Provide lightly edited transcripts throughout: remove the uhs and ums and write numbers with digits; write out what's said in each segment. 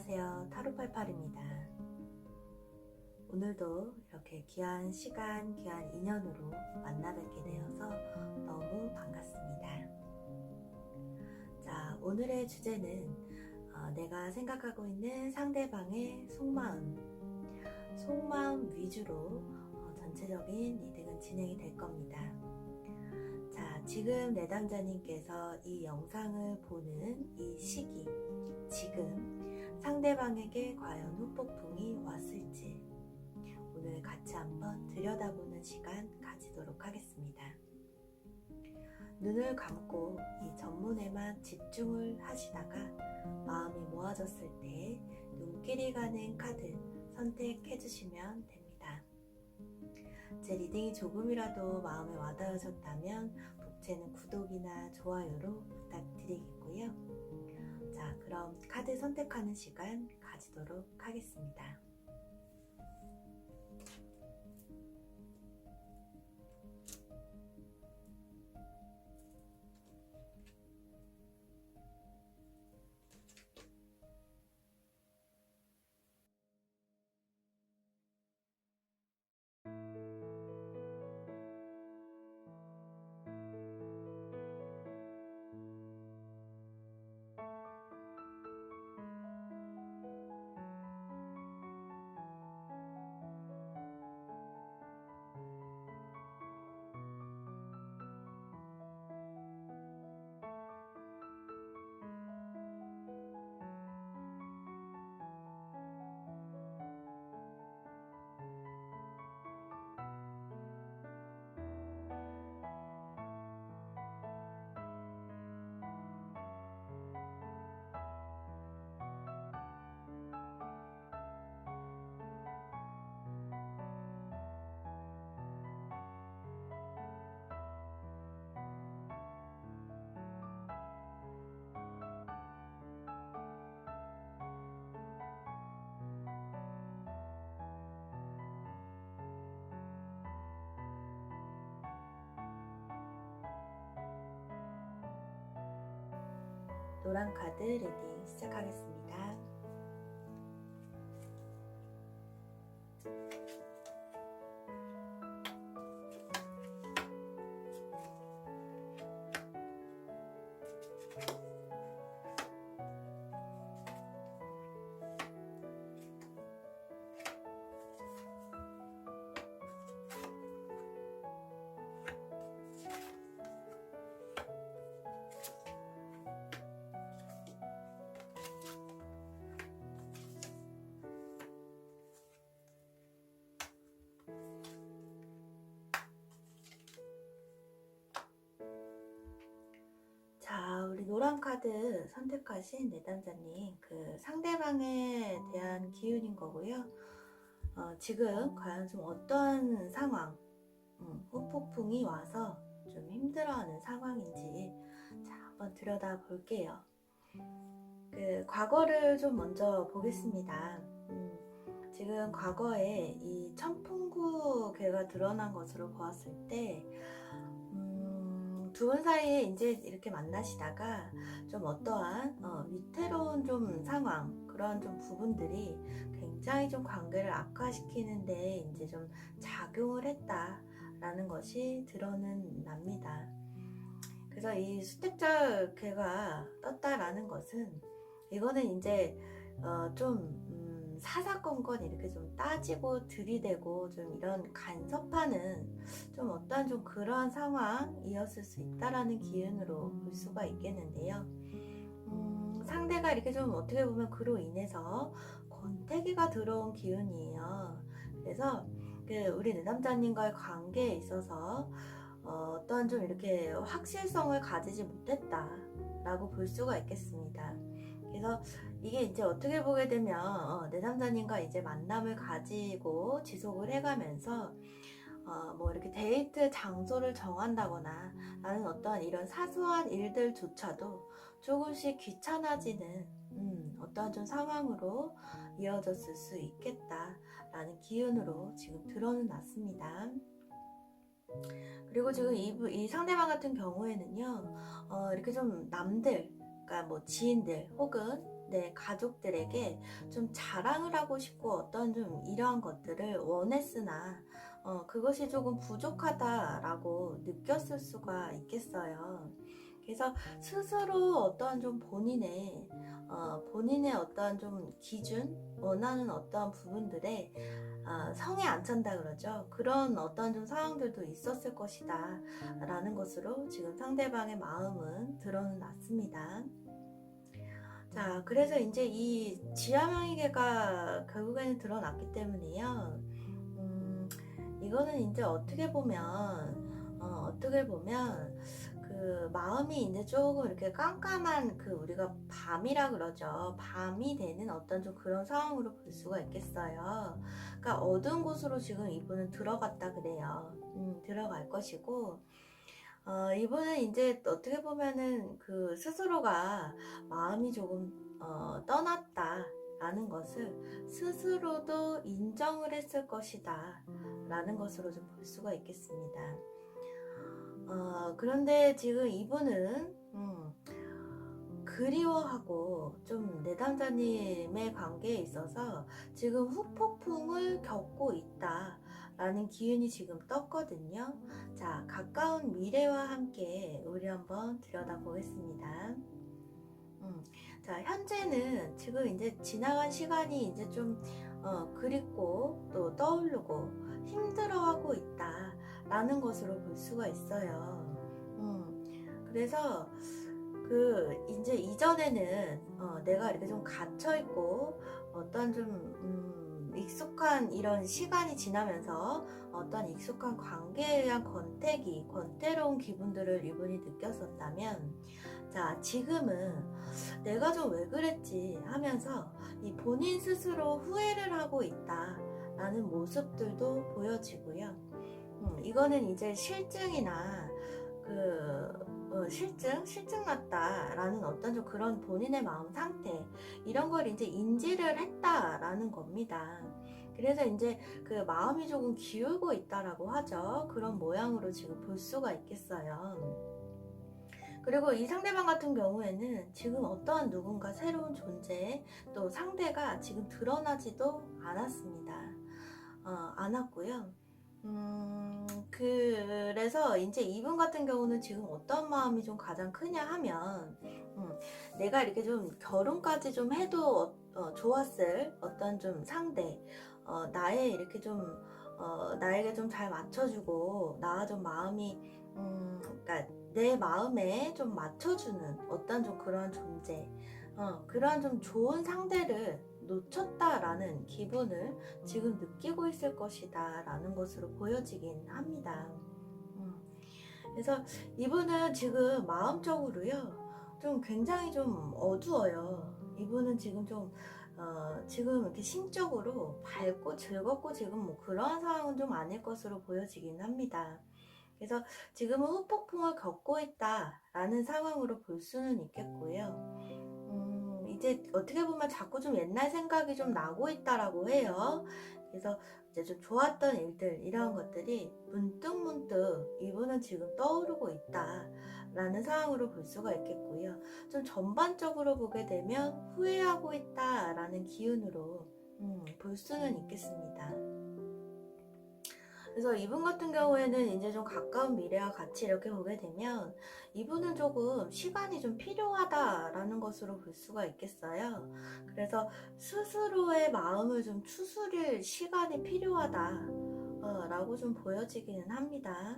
안녕하세요. 타로팔팔입니다. 오늘도 이렇게 귀한 시간, 귀한 인연으로 만나 뵙게 되어서 너무 반갑습니다. 자, 오늘의 주제는 내가 생각하고 있는 상대방의 속마음 위주로 전체적인 리딩은 진행이 될 겁니다. 자, 지금 내담자님께서 이 영상을 보는 이 시기, 지금 상대방에게 과연 후폭풍이 왔을지 오늘 같이 한번 들여다보는 시간 가지도록 하겠습니다. 눈을 감고 이 전문에만 집중을 하시다가 마음이 모아졌을 때 눈길이 가는 카드 선택해 주시면 됩니다. 제 리딩이 조금이라도 마음에 와닿으셨다면 복채는 구독이나 좋아요로 부탁드리겠고요. 자, 그럼 카드 선택하는 시간 가지도록 하겠습니다. 노란 카드 리딩 시작하겠습니다. 자, 우리 노란 카드 선택하신 내담자님, 그 상대방에 대한 기운인 거고요. 지금 과연 좀 어떠한 상황, 후폭풍이 와서 좀 힘들어하는 상황인지 자, 한번 들여다 볼게요. 그 과거를 좀 먼저 보겠습니다. 지금 과거에 이 천풍구괴가 드러난 것으로 보았을 때 두 분 사이에 이제 이렇게 만나시다가 좀 어떠한 위태로운 좀 상황, 그런 좀 부분들이 굉장히 좀 관계를 악화시키는데 이제 좀 작용을 했다라는 것이 드러는 납니다. 그래서 이 수택자괴가 떴다라는 것은 이거는 이제 사사건건 이렇게 좀 따지고 들이대고 좀 이런 간섭하는 좀 어떠한 좀 그러한 상황이었을 수 있다라는 기운으로 볼 수가 있겠는데요. 상대가 이렇게 좀 어떻게 보면 그로 인해서 권태기가 들어온 기운이에요. 그래서 우리 내담자님과의 관계에 있어서 어떠한 좀 이렇게 확실성을 가지지 못했다라고 볼 수가 있겠습니다. 그래서 이게 이제 어떻게 보게 되면 내담자님과 이제 만남을 가지고 지속을 해가면서 뭐 이렇게 데이트 장소를 정한다거나 라는 어떤 이런 사소한 일들조차도 조금씩 귀찮아지는 어떠한 좀 상황으로 이어졌을 수 있겠다라는 기운으로 지금 드러는 났습니다. 그리고 지금 이 상대방 같은 경우에는요, 이렇게 좀 남들, 그러니까 뭐 지인들 혹은 내 가족들에게 좀 자랑을 하고 싶고 어떤 좀 이러한 것들을 원했으나 그것이 조금 부족하다라고 느꼈을 수가 있겠어요. 그래서 스스로 어떠한 좀 본인의 어떠한 좀 기준, 원하는 어떠한 부분들에 성에 안 찬다 그러죠. 그런 어떠한 좀 상황들도 있었을 것이다 라는 것으로 지금 상대방의 마음은 드러는 났습니다. 자, 그래서 이제 이 지하명의계가 결국에는 드러났기 때문에요. 이거는 이제 어떻게 보면 그 마음이 이제 조금 이렇게 깜깜한 그 우리가 밤이라 그러죠. 밤이 되는 어떤 좀 그런 상황으로 볼 수가 있겠어요. 그러니까 어두운 곳으로 지금 이분은 들어갔다 그래요. 들어갈 것이고, 이분은 이제 어떻게 보면은 그 스스로가 마음이 조금 떠났다라는 것을 스스로도 인정을 했을 것이다 라는 것으로 좀 볼 수가 있겠습니다. 그런데 지금 이분은 그리워하고 좀 내담자님의 관계에 있어서 지금 후폭풍을 겪고 있다 라는 기운이 지금 떴거든요. 자, 가까운 미래와 함께 우리 한번 들여다보겠습니다. 자, 현재는 지금 이제 지나간 시간이 이제 좀 그립고 또 떠오르고 힘들어하고 있다 라는 것으로 볼 수가 있어요. 그래서 그 이제 이전에는 내가 이렇게 좀 갇혀 있고 어떤 좀 익숙한 이런 시간이 지나면서 어떤 익숙한 관계에 대한 권태로운 기분들을 이분이 느꼈었다면, 자, 지금은 내가 좀 왜 그랬지 하면서 이 본인 스스로 후회를 하고 있다 라는 모습들도 보여지고요. 이거는 이제 실증이나 실증 났다라는 어떤 좀 그런 본인의 마음 상태, 이런 걸 이제 인지를 했다라는 겁니다. 그래서 이제 그 마음이 조금 기울고 있다라고 하죠. 그런 모양으로 지금 볼 수가 있겠어요. 그리고 이 상대방 같은 경우에는 지금 어떠한 누군가 새로운 존재, 또 상대가 지금 드러나지도 않았습니다. 않았고요. 그래서 이제 이분 같은 경우는 지금 어떤 마음이 좀 가장 크냐 하면, 내가 이렇게 좀 결혼까지 좀 해도 좋았을 어떤 좀 상대, 나의 이렇게 좀 나에게 좀 잘 맞춰주고 나와 좀 마음이 그러니까 내 마음에 좀 맞춰주는 어떤 좀 그런 존재, 그런 좀 좋은 상대를 놓쳤다라는 기분을 지금 느끼고 있을 것이다 라는 것으로 보여지긴 합니다. 그래서 이분은 지금 마음적으로요 좀 굉장히 좀 어두워요. 이분은 지금 좀 지금 이렇게 심적으로 밝고 즐겁고 지금 뭐 그러한 상황은 좀 아닐 것으로 보여지긴 합니다. 그래서 지금은 후폭풍을 겪고 있다라는 상황으로 볼 수는 있겠고요. 이제 어떻게 보면 자꾸 좀 옛날 생각이 좀 나고 있다라고 해요. 그래서 이제 좀 좋았던 일들, 이런 것들이 문득문득 이분은 지금 떠오르고 있다라는 상황으로 볼 수가 있겠고요. 좀 전반적으로 보게 되면 후회하고 있다라는 기운으로 볼 수는 있겠습니다. 그래서 이분 같은 경우에는 이제 좀 가까운 미래와 같이 이렇게 보게 되면 이분은 조금 시간이 좀 필요하다라는 것으로 볼 수가 있겠어요. 그래서 스스로의 마음을 좀 추스릴 시간이 필요하다 라고 좀 보여지기는 합니다.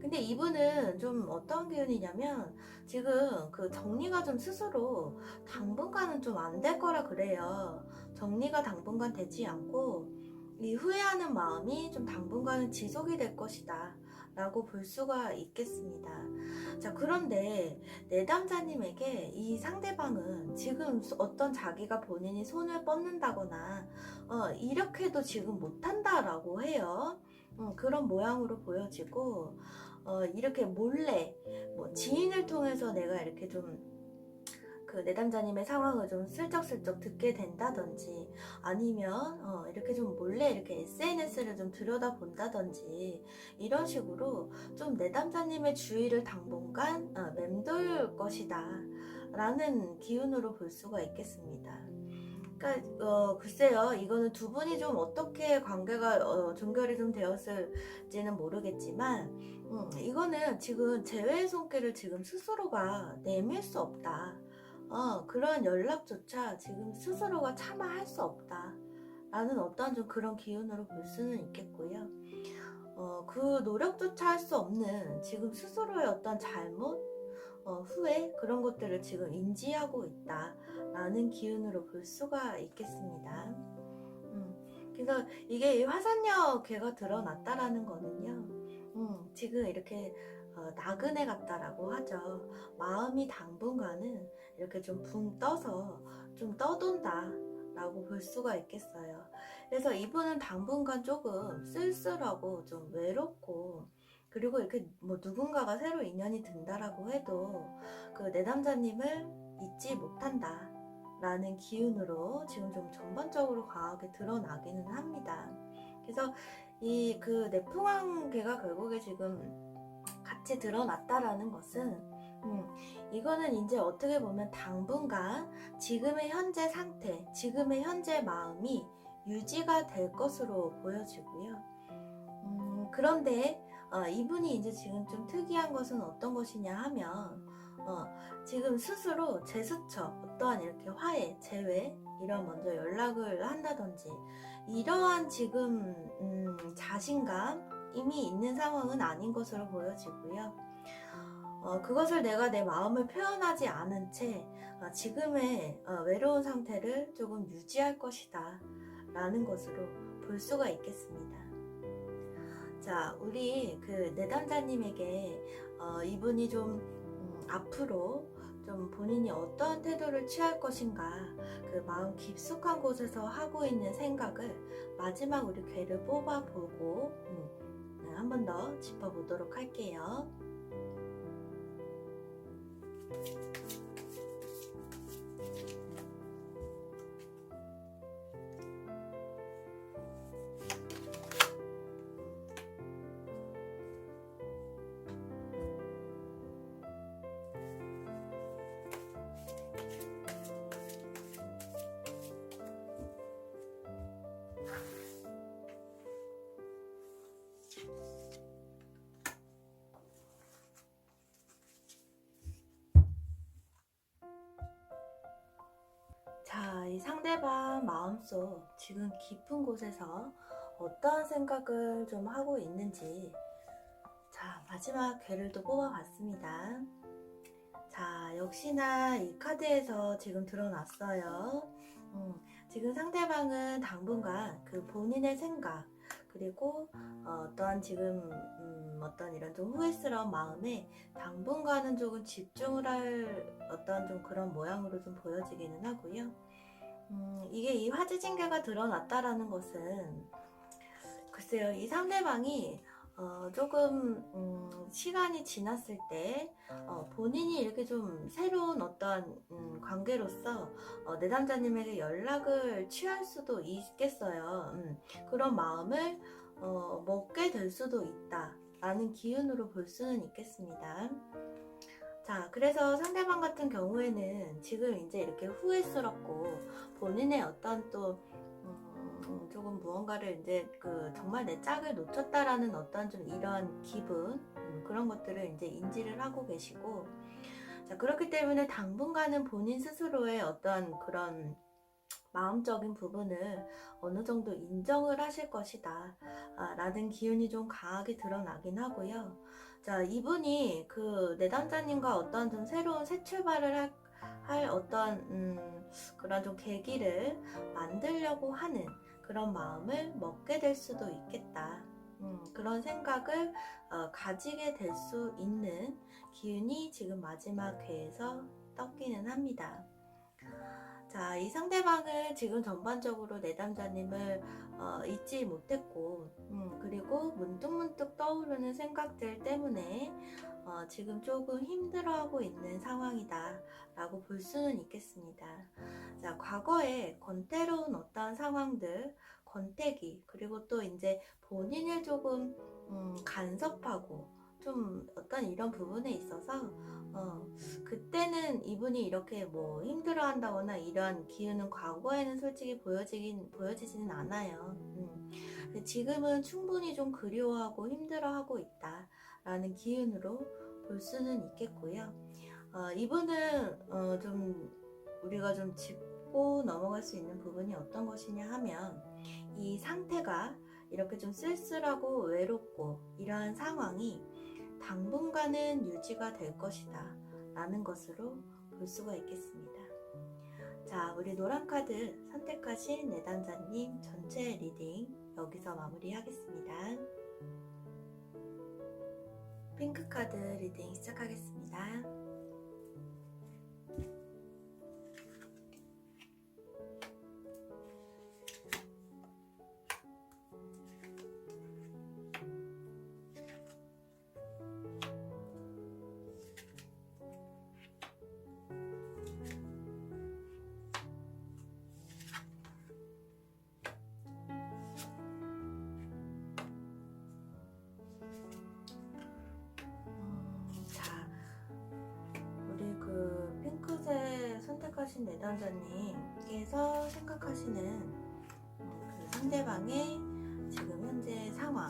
근데 이분은 좀 어떤 기운이냐면 지금 그 정리가 좀 스스로 당분간은 좀 안 될 거라 그래요. 정리가 당분간 되지 않고 이 후회하는 마음이 좀 당분간은 지속이 될 것이다 라고 볼 수가 있겠습니다. 자, 그런데 내담자님에게 이 상대방은 지금 어떤 자기가 본인이 손을 뻗는다거나 이렇게도 지금 못한다라고 해요. 그런 모양으로 보여지고 이렇게 몰래 뭐 지인을 통해서 내가 이렇게 좀 그 내담자님의 상황을 좀 슬쩍슬쩍 듣게 된다든지, 아니면 이렇게 좀 몰래 이렇게 SNS를 좀 들여다본다든지, 이런 식으로 좀 내담자님의 주의를 당분간 맴돌 것이다 라는 기운으로 볼 수가 있겠습니다. 그러니까 글쎄요, 이거는 두 분이 좀 어떻게 관계가 종결이 좀 되었을지는 모르겠지만, 이거는 지금 재회의 손길을 지금 스스로가 내밀 수 없다. 그런 연락조차 지금 스스로가 차마 할 수 없다. 라는 어떤 좀 그런 기운으로 볼 수는 있겠고요. 그 노력조차 할 수 없는 지금 스스로의 어떤 잘못, 후회 그런 것들을 지금 인지하고 있다라는 기운으로 볼 수가 있겠습니다. 그래서 이게 이 화산역 괴가 드러났다라는 거는요. 지금 이렇게 나그네 같다라고 하죠. 마음이 당분간은 이렇게 좀 붕 떠서 좀 떠돈다 라고 볼 수가 있겠어요. 그래서 이분은 당분간 조금 쓸쓸하고 좀 외롭고, 그리고 이렇게 뭐 누군가가 새로 인연이 든다라고 해도 그 내담자님을 잊지 못한다 라는 기운으로 지금 좀 전반적으로 강하게 드러나기는 합니다. 그래서 이 그 내풍왕계가 결국에 지금 같이 드러났다라는 것은 이거는 이제 어떻게 보면 당분간 지금의 현재 상태, 지금의 현재 마음이 유지가 될 것으로 보여지고요. 그런데 이분이 이제 지금 좀 특이한 것은 어떤 것이냐 하면 지금 스스로 제스처, 어떠한 이렇게 화해, 재회 이런 먼저 연락을 한다든지 이러한 지금 자신감이 있는 상황은 아닌 것으로 보여지고요. 그것을 내가 내 마음을 표현하지 않은 채 지금의 외로운 상태를 조금 유지할 것이다 라는 것으로 볼 수가 있겠습니다. 자, 우리 그 내담자님에게 이분이 좀 앞으로 좀 본인이 어떠한 태도를 취할 것인가, 그 마음 깊숙한 곳에서 하고 있는 생각을 마지막 우리 괴를 뽑아보고 한 번 더 짚어보도록 할게요. 자, 이 상대방 마음속 지금 깊은 곳에서 어떠한 생각을 좀 하고 있는지, 자, 마지막 괴를 또 뽑아봤습니다. 자, 역시나 이 카드에서 지금 드러났어요. 지금 상대방은 당분간 그 본인의 생각, 그리고 어떠한 지금 어떤 이런 좀 후회스러운 마음에 당분간은 조금 집중을 할 어떤 좀 그런 모양으로 좀 보여지기는 하고요. 이게 이 화지징계가 드러났다라는 것은 글쎄요, 이 상대방이 조금 시간이 지났을 때 본인이 이렇게 좀 새로운 어떤 관계로서 내담자님에게 연락을 취할 수도 있겠어요. 그런 마음을 먹게 될 수도 있다 라는 기운으로 볼 수는 있겠습니다. 자, 그래서 상대방 같은 경우에는 지금 이제 이렇게 후회스럽고 본인의 어떤 또 조금 무언가를 이제 그 정말 내 짝을 놓쳤다라는 어떤 좀 이런 기분, 그런 것들을 이제 인지를 하고 계시고, 자, 그렇기 때문에 당분간은 본인 스스로의 어떤 그런 마음적인 부분을 어느 정도 인정을 하실 것이다 라는 기운이 좀 강하게 드러나긴 하고요. 자, 이분이 그 내담자님과 어떤 좀 새로운 새 출발을 할 어떤 그런 좀 계기를 만들려고 하는 그런 마음을 먹게 될 수도 있겠다. 그런 생각을 가지게 될 수 있는 기운이 지금 마지막 괴에서 떴기는 합니다. 자, 이 상대방을 지금 전반적으로 내담자님을 잊지 못했고, 그리고 문득문득 떠오르는 생각들 때문에 지금 조금 힘들어하고 있는 상황이다 라고 볼 수는 있겠습니다. 자, 과거에 권태로운 어떤 상황들, 권태기, 그리고 또 이제 본인을 조금 간섭하고 좀 어떤 이런 부분에 있어서 그때는 지금은 이분이 이렇게 뭐 힘들어 한다거나 이런 기운은 과거에는 솔직히 보여지지는 않아요. 근데 지금은 충분히 좀 그리워하고 힘들어하고 있다라는 기운으로 볼 수는 있겠고요. 이분은 좀 우리가 좀 짚고 넘어갈 수 있는 부분이 어떤 것이냐 하면, 이 상태가 이렇게 좀 쓸쓸하고 외롭고 이러한 상황이 당분간은 유지가 될 것이다 라는 것으로 볼 수가 있겠습니다. 자, 우리 노란 카드 선택하신 내담자님 전체 리딩 여기서 마무리하겠습니다. 핑크 카드 리딩 시작하겠습니다. 핑크색 선택하신 내담자님께서 생각하시는 그 상대방의 지금 현재 상황,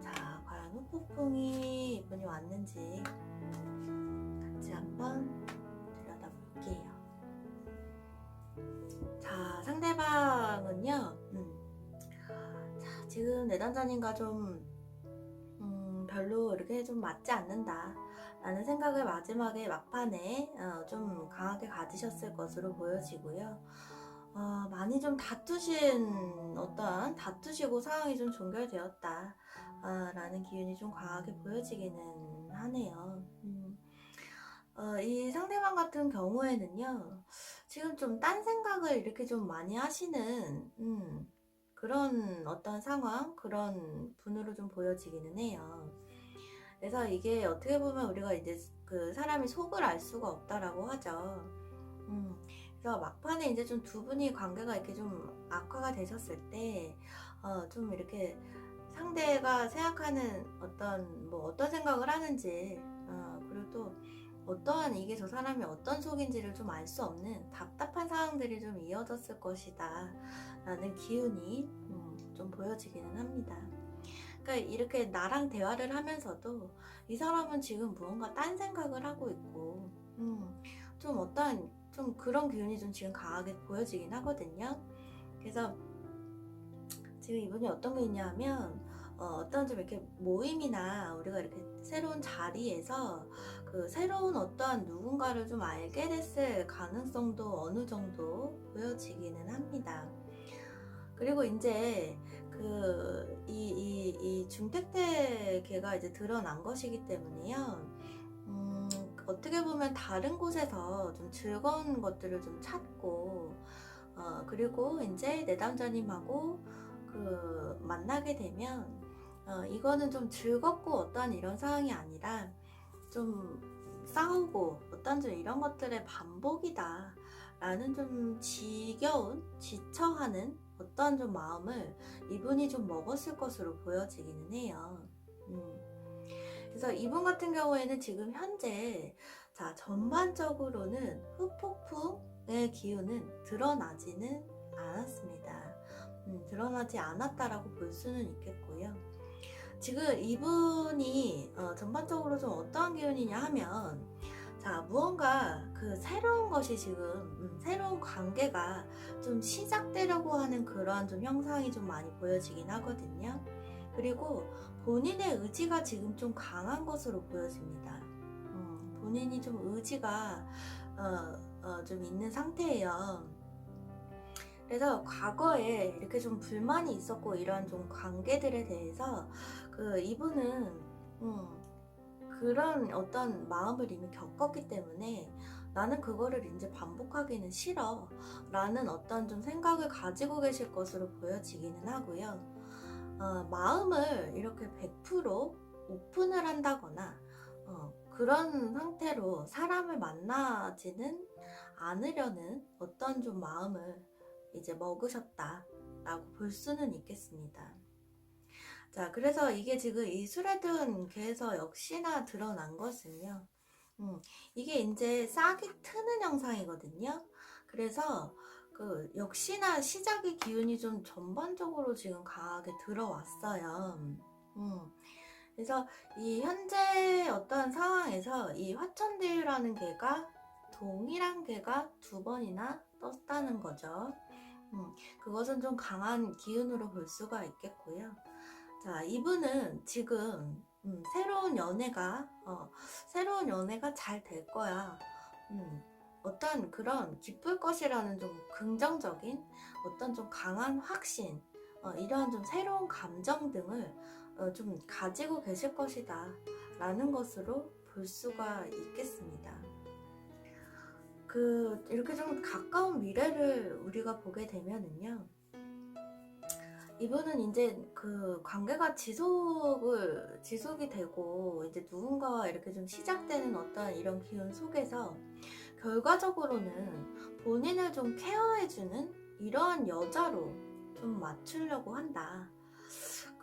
자 과연 후폭풍이 이분이 왔는지 같이 한번 들여다볼게요. 자, 상대방은요 자, 지금 내담자님과 좀 별로 이렇게 좀 맞지 않는다 라는 생각을 마지막에 막판에 좀 강하게 가지셨을 것으로 보여지고요. 많이 좀 다투시고 상황이 좀 종결되었다 라는 기운이 좀 강하게 보여지기는 하네요. 이 상대방 같은 경우에는요, 지금 좀 딴 생각을 이렇게 좀 많이 하시는 그런 어떤 상황, 그런 분으로 좀 보여지기는 해요. 그래서 이게 어떻게 보면 우리가 이제 그 사람이 속을 알 수가 없다라고 하죠. 그래서 막판에 이제 좀 두 분이 관계가 이렇게 좀 악화가 되셨을 때, 좀 이렇게 상대가 생각하는 어떤 생각을 하는지, 그리고 또 어떠한 이게 저 사람이 어떤 속인지를 좀 알 수 없는 답답한 상황들이 좀 이어졌을 것이다 라는 기운이 좀 보여지기는 합니다. 그러니까 이렇게 나랑 대화를 하면서도 이 사람은 지금 무언가 딴 생각을 하고 있고 좀 어떠한 좀 그런 기운이 좀 지금 강하게 보여지긴 하거든요. 그래서 지금 이분이 어떤 게 있냐 하면 어떤 좀 이렇게 모임이나 우리가 이렇게 새로운 자리에서 그 새로운 어떠한 누군가를 좀 알게 됐을 가능성도 어느 정도 보여지기는 합니다. 그리고 이제 이 중택대계가 이제 드러난 것이기 때문에요. 어떻게 보면 다른 곳에서 좀 즐거운 것들을 좀 찾고, 그리고 이제 내담자님하고 만나게 되면, 이거는 좀 즐겁고 어떠한 이런 상황이 아니라 좀 싸우고 어떤 좀 이런 것들의 반복이다 라는 좀 지쳐하는 어떠한 좀 마음을 이분이 좀 먹었을 것으로 보여지기는 해요. 그래서 이분 같은 경우에는 지금 현재 자 전반적으로는 후폭풍의 기운은 드러나지는 않았습니다. 드러나지 않았다라고 볼 수는 있겠고요. 지금 이분이 전반적으로 좀 어떠한 기운이냐 하면, 자 무언가 그 새로운 것이 지금 새로운 관계가 좀 시작되려고 하는 그러한 좀 형상이 좀 많이 보여지긴 하거든요. 그리고 본인의 의지가 지금 좀 강한 것으로 보여집니다. 본인이 좀 의지가 좀 있는 상태예요. 그래서 과거에 이렇게 좀 불만이 있었고 이런 좀 관계들에 대해서 이분은 그런 어떤 마음을 이미 겪었기 때문에 나는 그거를 이제 반복하기는 싫어 라는 어떤 좀 생각을 가지고 계실 것으로 보여지기는 하고요. 마음을 이렇게 100% 오픈을 한다거나 그런 상태로 사람을 만나지는 않으려는 어떤 좀 마음을 이제 먹으셨다 라고 볼 수는 있겠습니다. 자, 그래서 이게 지금 이 수레든 개에서 역시나 드러난 것은요, 이게 이제 싹이 트는 형상이거든요. 그래서 역시나 시작의 기운이 좀 전반적으로 지금 강하게 들어왔어요. 음. 그래서 이 현재 어떤 상황에서 이 화천대유라는 개가 동일한 개가 두 번이나 떴다는 거죠. 그것은 좀 강한 기운으로 볼 수가 있겠고요. 자, 이분은 지금 새로운 연애가 잘 될 거야. 어떤 그런 기쁠 것이라는 좀 긍정적인 어떤 좀 강한 확신, 이러한 좀 새로운 감정 등을 좀 가지고 계실 것이다 라는 것으로 볼 수가 있겠습니다. 이렇게 좀 가까운 미래를 우리가 보게 되면은요, 이분은 이제 관계가 지속이 되고 이제 누군가와 이렇게 좀 시작되는 어떤 이런 기운 속에서 결과적으로는 본인을 좀 케어해주는 이러한 여자로 좀 맞추려고 한다.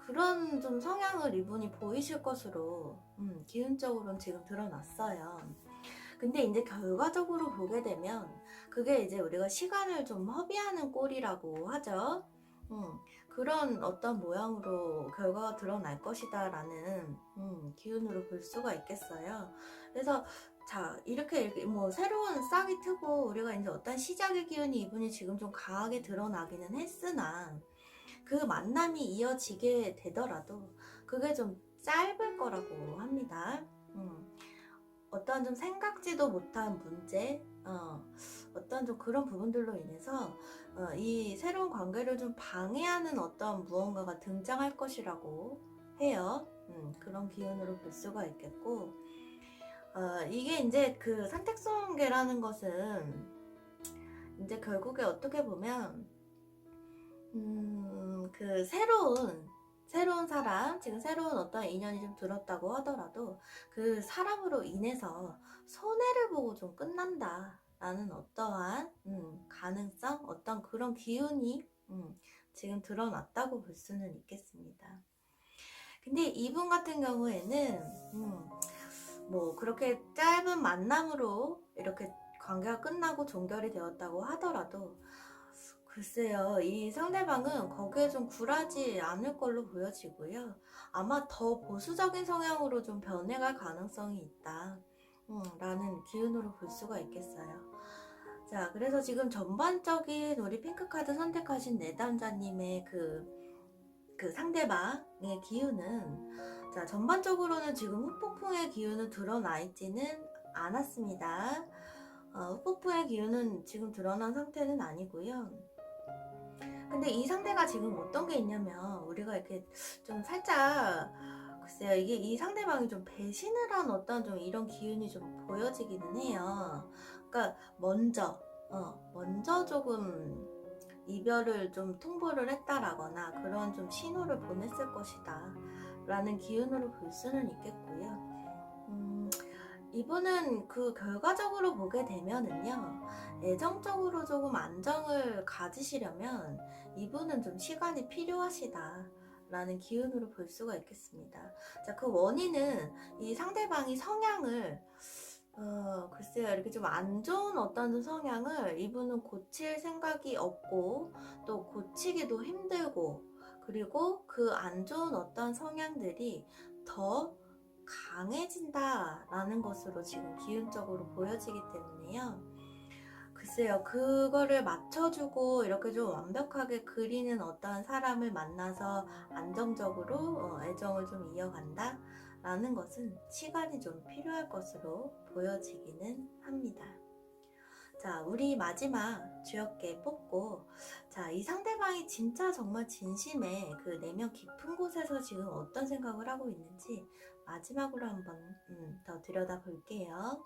그런 좀 성향을 이분이 보이실 것으로 기운적으로는 지금 드러났어요. 근데 이제 결과적으로 보게 되면 그게 이제 우리가 시간을 좀 허비하는 꼴이라고 하죠. 그런 어떤 모양으로 결과가 드러날 것이다 라는 기운으로 볼 수가 있겠어요. 그래서 자, 이렇게 뭐 새로운 싹이 트고 우리가 이제 어떤 시작의 기운이 이분이 지금 좀 강하게 드러나기는 했으나 그 만남이 이어지게 되더라도 그게 좀 짧을 거라고 합니다. 어떠한 좀 생각지도 못한 문제, 어떤 좀 그런 부분들로 인해서 이 새로운 관계를 좀 방해하는 어떤 무언가가 등장할 것이라고 해요. 그런 기운으로 볼 수가 있겠고, 이게 이제 그 선택성계라는 것은 이제 결국에 어떻게 보면 그 새로운 사람, 지금 새로운 어떤 인연이 좀 들었다고 하더라도 그 사람으로 인해서 손해를 보고 좀 끝난다 라는 어떠한 가능성, 어떤 그런 기운이 지금 드러났다고 볼 수는 있겠습니다. 근데 이분 같은 경우에는 뭐 그렇게 짧은 만남으로 이렇게 관계가 끝나고 종결이 되었다고 하더라도 글쎄요, 이 상대방은 거기에 좀 굴하지 않을 걸로 보여지고요. 아마 더 보수적인 성향으로 좀 변해갈 가능성이 있다 라는 기운으로 볼 수가 있겠어요. 자, 그래서 지금 전반적인 우리 핑크카드 선택하신 내담자님의 그 상대방의 기운은, 자, 전반적으로는 지금 후폭풍의 기운은 드러나 있지는 않았습니다. 후폭풍의 기운은 지금 드러난 상태는 아니고요. 근데 이 상대가 지금 어떤 게 있냐면, 우리가 이렇게 좀 살짝, 글쎄요, 이게 이 상대방이 좀 배신을 한 어떤 좀 이런 기운이 좀 보여지기는 해요. 그러니까 먼저 조금 이별을 좀 통보를 했다라거나 그런 좀 신호를 보냈을 것이다 라는 기운으로 볼 수는 있겠고요. 이분은 그 결과적으로 보게 되면은요, 애정적으로 조금 안정을 가지시려면 이분은 좀 시간이 필요하시다 라는 기운으로 볼 수가 있겠습니다. 자, 그 원인은 이 상대방이 성향을 글쎄요, 이렇게 좀 안 좋은 어떤 성향을 이분은 고칠 생각이 없고 또 고치기도 힘들고, 그리고 그 안 좋은 어떤 성향들이 더 강해진다라는 것으로 지금 기운적으로 보여지기 때문에요. 글쎄요, 그거를 맞춰주고 이렇게 좀 완벽하게 그리는 어떠한 사람을 만나서 안정적으로 애정을 좀 이어간다 라는 것은 시간이 좀 필요할 것으로 보여지기는 합니다. 자, 우리 마지막 주역계 뽑고, 자, 이 상대방이 진짜 정말 진심에 그 내면 깊은 곳에서 지금 어떤 생각을 하고 있는지 마지막으로 한번 더 들여다 볼게요.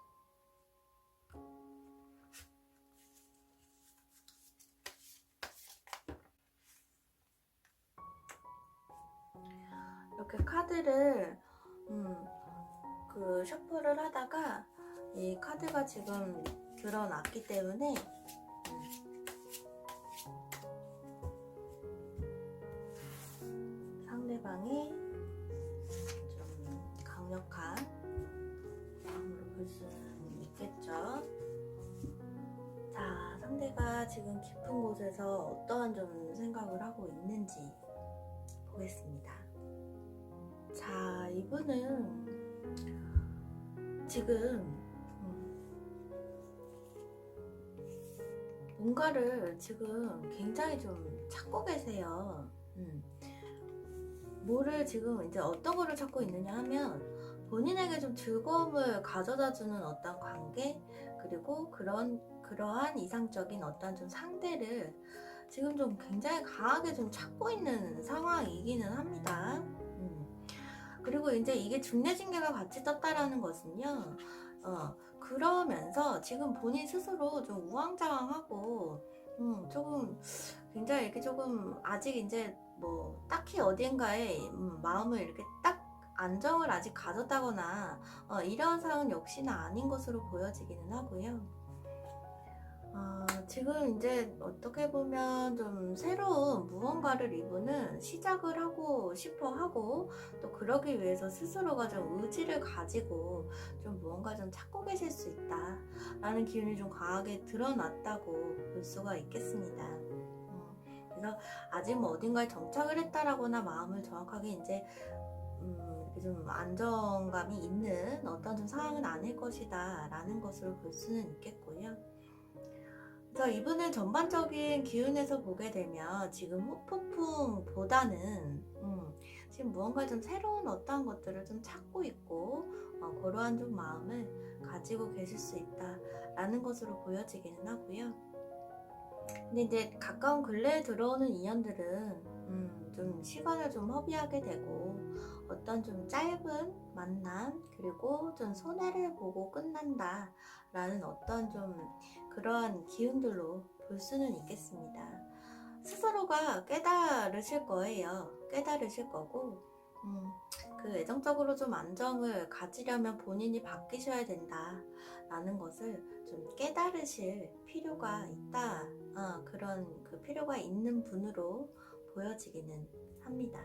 이렇게 카드를 셔플을 하다가 이 카드가 지금 드러났기 때문에 상대방이 좀 강력한 마음으로 볼 수 내가 지금 깊은 곳에서 어떠한 좀 생각을 하고 있는지 보겠습니다. 자, 이분은 지금 뭔가를 지금 굉장히 좀 찾고 계세요. 뭐를 지금 이제 어떤 거를 찾고 있느냐 하면 본인에게 좀 즐거움을 가져다 주는 어떤 관계, 그리고 그러한 이상적인 어떤 좀 상대를 지금 좀 굉장히 강하게 좀 찾고 있는 상황이기는 합니다. 그리고 이제 이게 중뇌진계가 같이 떴다라는 것은요, 그러면서 지금 본인 스스로 좀 우왕좌왕하고, 조금 굉장히 이렇게 조금 아직 이제 뭐 딱히 어딘가에 마음을 이렇게 딱 안정을 아직 가졌다거나 이런 상황 역시나 아닌 것으로 보여지기는 하고요. 지금 이제 어떻게 보면 좀 새로운 무언가를 이분은 시작을 하고 싶어 하고, 또 그러기 위해서 스스로가 좀 의지를 가지고 좀 무언가 좀 찾고 계실 수 있다 라는 기운이 좀 강하게 드러났다고 볼 수가 있겠습니다. 그래서 아직 뭐 어딘가에 정착을 했다라거나 마음을 정확하게 이제 이렇게 좀 안정감이 있는 어떤 좀 상황은 아닐 것이다 라는 것으로 볼 수는 있겠고요. 그래서 이분의 전반적인 기운에서 보게 되면 지금 후폭풍보다는 지금 무언가 좀 새로운 어떠한 것들을 좀 찾고 있고, 그러한 좀 마음을 가지고 계실 수 있다라는 것으로 보여지기는 하고요. 근데 이제 가까운 근래에 들어오는 인연들은 좀 시간을 좀 허비하게 되고, 어떤 좀 짧은 만남, 그리고 좀 손해를 보고 끝난다 라는 어떤 좀 그러한 기운들로 볼 수는 있겠습니다. 스스로가 깨달으실 거예요. 깨달으실 거고, 그 애정적으로 좀 안정을 가지려면 본인이 바뀌셔야 된다 라는 것을 좀 깨달으실 필요가 있다, 그런 그 필요가 있는 분으로 보여지기는 합니다.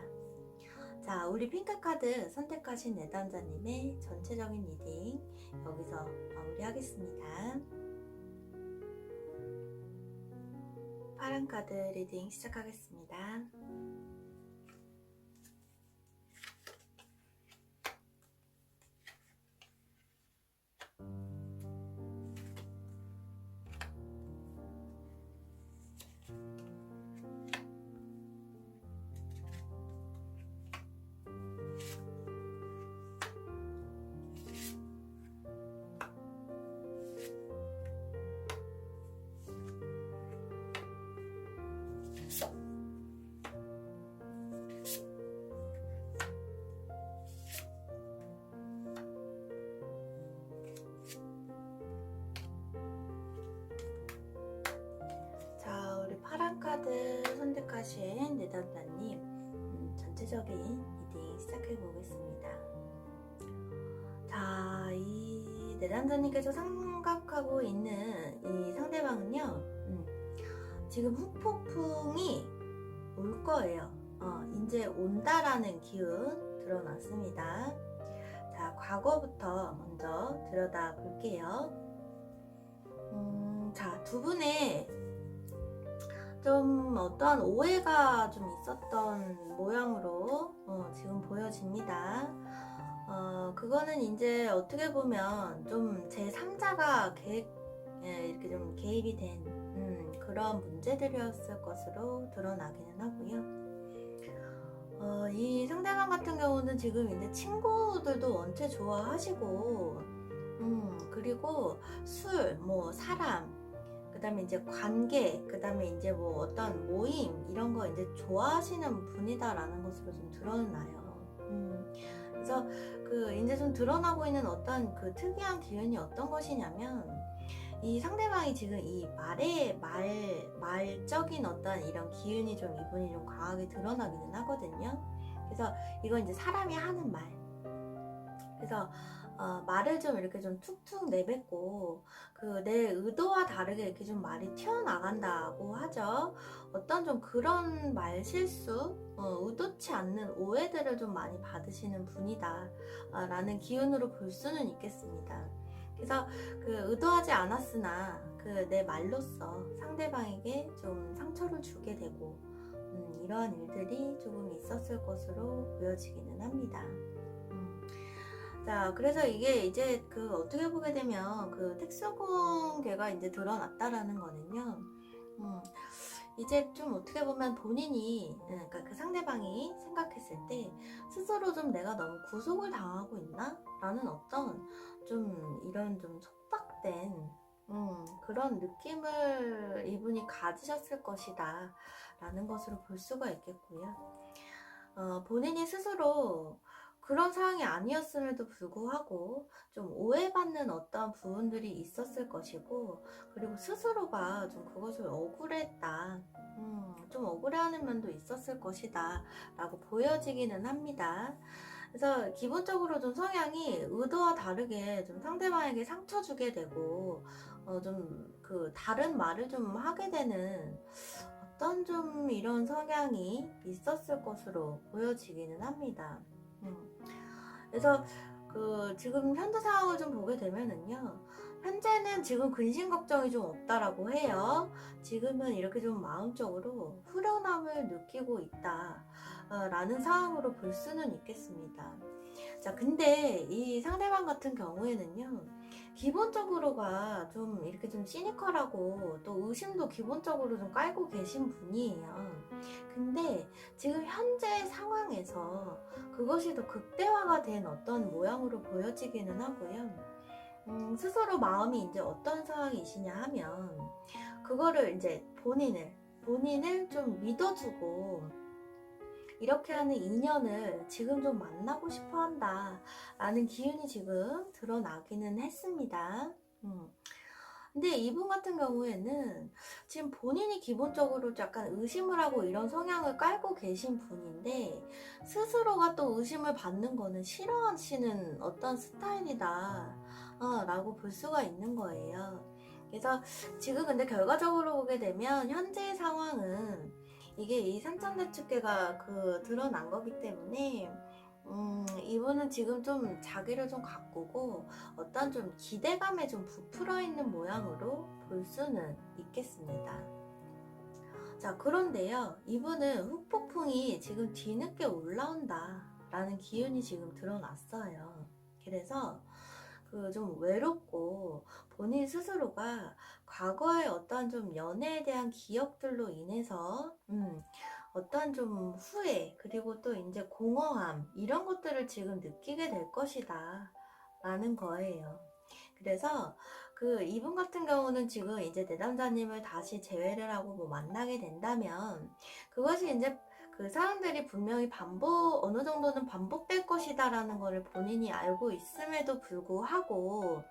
자, 우리 핑크카드 선택하신 내담자님의 전체적인 리딩 여기서 마무리하겠습니다. 파란 카드 리딩 시작하겠습니다. 파란 카드 선택하신 내담자님 전체적인 리딩 시작해 보겠습니다. 자, 이 내담자님께서 생각하고 있는 이 상대방은요, 지금 후폭풍이 올 거예요. 이제 온다라는 기운 드러났습니다. 자, 과거부터 먼저 들여다 볼게요. 자, 두 분의 좀 어떠한 오해가 좀 있었던 모양으로 지금 보여집니다. 그거는 이제 어떻게 보면 좀 제3자가 이렇게 좀 개입이 된 그런 문제들이었을 것으로 드러나기는 하고요. 이 상대방 같은 경우는 지금 이제 친구들도 원체 좋아하시고, 그리고 술, 뭐 사람, 그 다음에 이제 관계, 그 다음에 이제 뭐 어떤 모임 이런 거 이제 좋아하시는 분이다라는 것으로 좀 드러나요. 그래서 그 이제 좀 드러나고 있는 어떤 그 특이한 기운이 어떤 것이냐면, 이 상대방이 지금 이 말적인 어떤 이런 기운이 좀 이분이 좀 강하게 드러나기는 하거든요. 그래서 이건 이제 사람이 하는 말. 그래서 말을 좀 이렇게 좀 툭툭 내뱉고, 그 내 의도와 다르게 이렇게 좀 말이 튀어나간다고 하죠. 어떤 좀 그런 말 실수, 의도치 않는 오해들을 좀 많이 받으시는 분이다 라는 기운으로 볼 수는 있겠습니다. 그래서 그 의도하지 않았으나 그 내 말로써 상대방에게 좀 상처를 주게 되고 이러한 일들이 조금 있었을 것으로 보여지기는 합니다. 자, 그래서 이게 이제 그 어떻게 보게 되면 그 특수공개가 이제 드러났다라는 거는요. 이제 좀 어떻게 보면 본인이, 그러니까 그 상대방이 생각했을 때 스스로 좀 내가 너무 구속을 당하고 있나? 라는 어떤 좀 이런 좀 촉박된 그런 느낌을 이분이 가지셨을 것이다 라는 것으로 볼 수가 있겠고요. 본인이 스스로 그런 상황이 아니었음에도 불구하고 좀 오해받는 어떤 부분들이 있었을 것이고, 그리고 스스로가 좀 그것을 억울했다, 좀 억울해하는 면도 있었을 것이다 라고 보여지기는 합니다. 그래서 기본적으로 좀 성향이 의도와 다르게 좀 상대방에게 상처 주게 되고 좀 그 다른 말을 좀 하게 되는 어떤 좀 이런 성향이 있었을 것으로 보여지기는 합니다. 그래서 그 지금 현재 상황을 좀 보게 되면은요, 현재는 지금 근심 걱정이 좀 없다라고 해요. 지금은 이렇게 좀 마음적으로 후련함을 느끼고 있다 라는 상황으로 볼 수는 있겠습니다. 자, 근데 이 상대방 같은 경우에는요, 기본적으로가 좀 이렇게 좀 시니컬하고 또 의심도 기본적으로 좀 깔고 계신 분이에요. 근데 지금 현재 상황에서 그것이 더 극대화가 된 어떤 모양으로 보여지기는 하고요. 스스로 마음이 이제 어떤 상황이시냐 하면, 그거를 이제 본인을 좀 믿어주고, 이렇게 하는 인연을 지금 좀 만나고 싶어 한다 라는 기운이 지금 드러나기는 했습니다. 근데 이분 같은 경우에는 지금 본인이 기본적으로 약간 의심을 하고 이런 성향을 깔고 계신 분인데, 스스로가 또 의심을 받는 거는 싫어하시는 어떤 스타일이다 라고 볼 수가 있는 거예요. 그래서 지금 근데 결과적으로 보게 되면 현재의 상황은 이게 이 산천대축계가 그 드러난 거기 때문에 이분은 지금 좀 자기를 좀 가꾸고 어떤 좀 기대감에 좀 부풀어 있는 모양으로 볼 수는 있겠습니다. 자, 그런데요, 이분은 후폭풍이 지금 뒤늦게 올라온다 라는 기운이 지금 드러났어요. 그래서 그 좀 외롭고 본인 스스로가 과거의 어떠한 좀 연애에 대한 기억들로 인해서 어떠한 좀 후회, 그리고 또 이제 공허함, 이런 것들을 지금 느끼게 될 것이다 라는 거예요. 그래서 그 이분 같은 경우는 지금 이제 내담자님을 다시 재회를 하고 뭐 만나게 된다면, 그것이 이제 그 사람들이 분명히 어느 정도는 반복될 것이다 라는 거를 본인이 알고 있음에도 불구하고,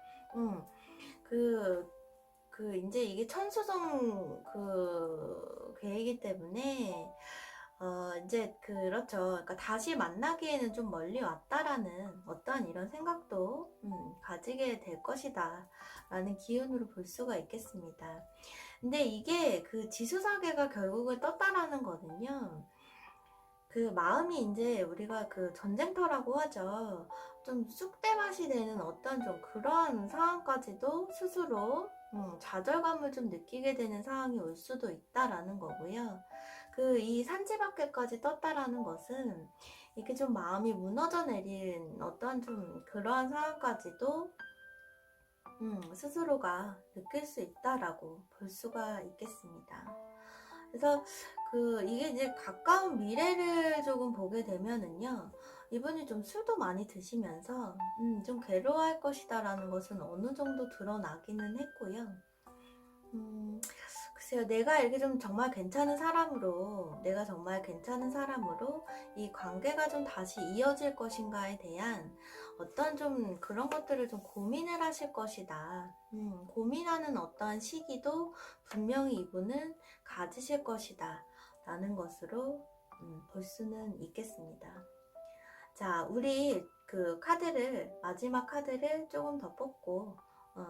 그, 이제 이게 천수성 계이기 때문에, 이제 그렇죠. 그러니까 다시 만나기에는 좀 멀리 왔다라는 어떠한 이런 생각도 가지게 될 것이다 라는 기운으로 볼 수가 있겠습니다. 근데 이게 그 지수사계가 결국은 떴다라는 거는요, 그 마음이 이제 우리가 그 전쟁터라고 하죠. 좀 쑥대밭이 되는 어떤 좀 그런 상황까지도 스스로 좌절감을 좀 느끼게 되는 상황이 올 수도 있다라는 거고요. 그 이 산지밖에까지 떴다라는 것은 이렇게 좀 마음이 무너져 내린 어떤 좀 그러한 상황까지도 스스로가 느낄 수 있다라고 볼 수가 있겠습니다. 그래서 이게 이제 가까운 미래를 조금 보게 되면은요, 이분이 좀 술도 많이 드시면서 좀 괴로워할 것이다라는 것은 어느 정도 드러나기는 했고요. 글쎄요, 내가 정말 괜찮은 사람으로 이 관계가 좀 다시 이어질 것인가에 대한 어떤 좀 그런 것들을 좀 고민을 하실 것이다. 고민하는 어떠한 시기도 분명히 이분은 가지실 것이다 라는 것으로 볼 수는 있겠습니다. 자, 우리 그 마지막 카드를 조금 더 뽑고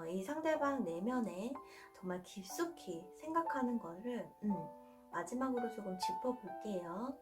이 상대방 내면에 정말 깊숙이 생각하는 거를 마지막으로 조금 짚어볼게요.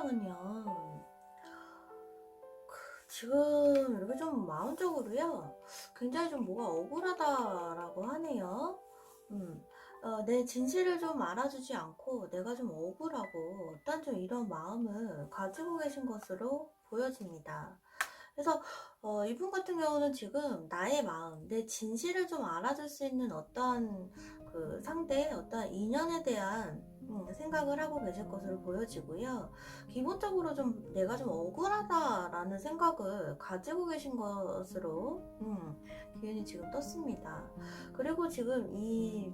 상대방은요, 지금 이렇게 좀 마음적으로요, 굉장히 좀 뭐가 억울하다라고 하네요. 음, 내 진실을 좀 알아주지 않고 내가 좀 억울하고 어떤 좀 이런 마음을 가지고 계신 것으로 보여집니다. 그래서 이분 같은 경우는 지금 나의 마음, 내 진실을 좀 알아줄 수 있는 어떠한 그 상대, 어떠한 인연에 대한 생각을 하고 계실 것으로 보여지고요. 기본적으로 좀 내가 좀 억울하다라는 생각을 가지고 계신 것으로 기운이 지금 떴습니다. 그리고 지금 이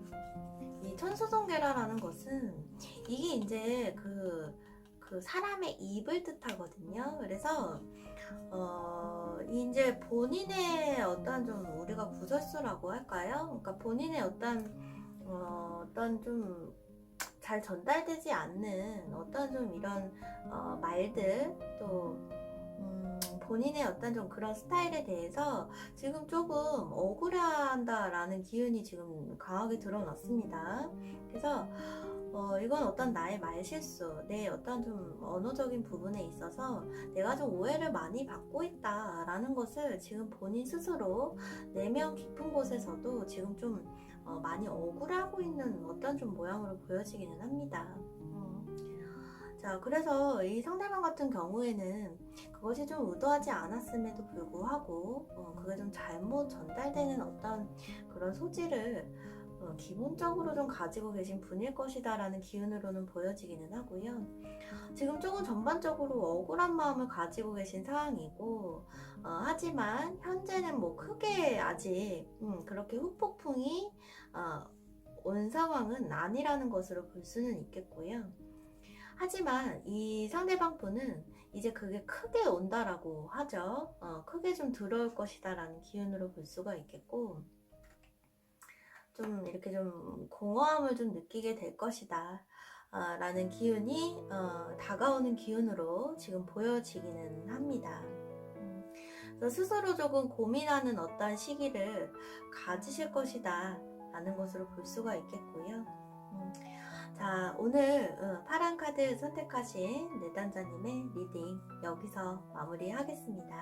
천수성계라는 것은 이게 이제 그 사람의 입을 뜻하거든요. 그래서 이제 본인의 어떤 좀 우리가 구설수라고 할까요? 그러니까 본인의 어떤 좀 잘 전달되지 않는 어떤 좀 이런 말들 또 본인의 어떤 좀 그런 스타일에 대해서 지금 조금 억울해한다라는 기운이 지금 강하게 드러났습니다. 그래서 이건 어떤 나의 말실수, 내 어떤 좀 언어적인 부분에 있어서 내가 좀 오해를 많이 받고 있다라는 것을 지금 본인 스스로 내면 깊은 곳에서도 지금 좀 많이 억울하고 있는 어떤 좀 모양으로 보여지기는 합니다. 자, 그래서 이 상대방 같은 경우에는 그것이 좀 의도하지 않았음에도 불구하고 그게 좀 잘못 전달되는 어떤 그런 소지를 기본적으로 좀 가지고 계신 분일 것이다 라는 기운으로는 보여지기는 하고요. 지금 조금 전반적으로 억울한 마음을 가지고 계신 상황이고 하지만 현재는 뭐 크게 아직 그렇게 후폭풍이 온 상황은 아니라는 것으로 볼 수는 있겠고요. 하지만 이 상대방 분은 이제 그게 크게 온다라고 하죠. 크게 좀 들어올 것이다 라는 기운으로 볼 수가 있겠고, 좀 이렇게 좀 공허함을 좀 느끼게 될 것이다 라는 기운이 다가오는 기운으로 지금 보여지기는 합니다. 그래서 스스로 조금 고민하는 어떤 시기를 가지실 것이다 라는 것으로 볼 수가 있겠고요. 자, 오늘 파란 카드 선택하신 내담자님의 리딩 여기서 마무리하겠습니다.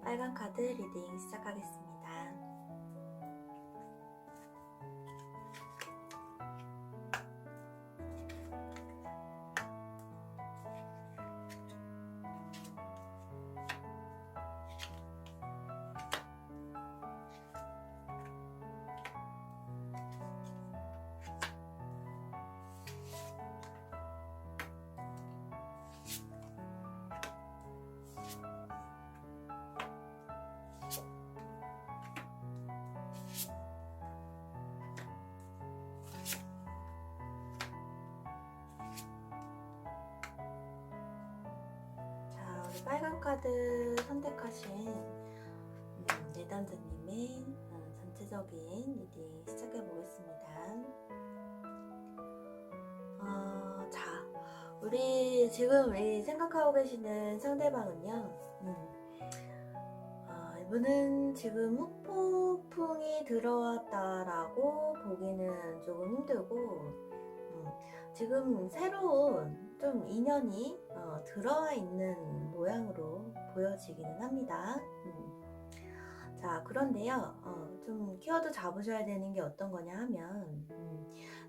빨간 카드 리딩 시작하겠습니다. 빨간 카드 선택하신 내담자님의 전체적인 리딩 시작해 보겠습니다. 자, 우리 지금 생각하고 계시는 상대방은요, 이분은 지금 후폭풍이 들어왔다라고 보기는 조금 힘들고, 지금 새로운 좀 인연이 들어와 있는 모양으로 보여지기는 합니다. 자, 그런데요, 좀 키워드 잡으셔야 되는 게 어떤 거냐 하면,